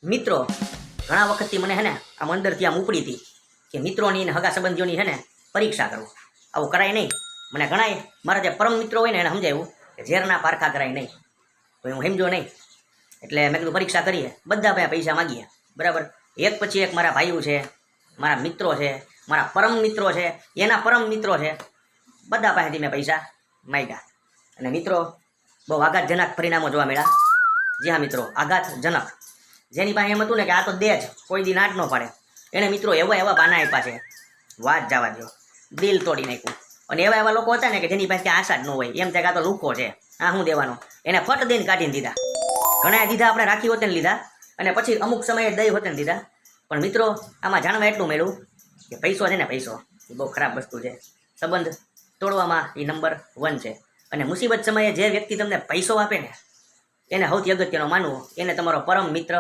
મિત્રો ઘણા વખતથી મને હે ને આમ અંદરથી આમ ઉપડી હતી કે મિત્રોની ને હગા સંબંધીઓની હે ને પરીક્ષા કરું. આવું કરાય નહીં. મને ઘણાય મારા જે પરમ મિત્રો હોય ને એને સમજાયું કે ઝેરના પારખા કરાય નહીં. તો હું સમજો નહીં એટલે મેં કીધું પરીક્ષા કરીએ. બધા ભાઈ પૈસા માગીએ, બરાબર. એક પછી એક મારા ભાઈઓ છે, મારા મિત્રો છે, મારા પરમ મિત્રો છે, એના પરમ મિત્રો છે, બધા પાસેથી મેં પૈસા માગ્યા. અને મિત્રો બહુ આઘાતજનક પરિણામો જોવા મળ્યા. જી હા મિત્રો, આઘાતજનક. જેની પાસે એમ હતું ને કે આ તો દે જ, કોઈ દી નાટ ન પાડે, એને મિત્રો એવા બાના આપ્યા છે, વાત જવા દો, દિલ તોડી નાખ્યું. અને એવા લોકો હતા ને કે જેની પાસે આશા જ ન હોય, એમ થાય કે આ તો લુખો છે, આ શું દેવાનો, એને ફટ દઈને કાઢીને દીધા. ઘણા દીધા, આપણે રાખી હોતે ને લીધા, અને પછી અમુક સમયે દઈ હોતે ને દીધા. પણ મિત્રો આમાં જાણવા એટલું મળ્યું કે પૈસો છે ને, પૈસો એ બહુ ખરાબ વસ્તુ છે. સંબંધ તોડવામાં એ નંબર 1 છે. અને મુસીબત સમયે જે વ્યક્તિ તમને પૈસો આપે ને એને સૌથી અગત્યનો માનવો, એને તમારો પરમ મિત્ર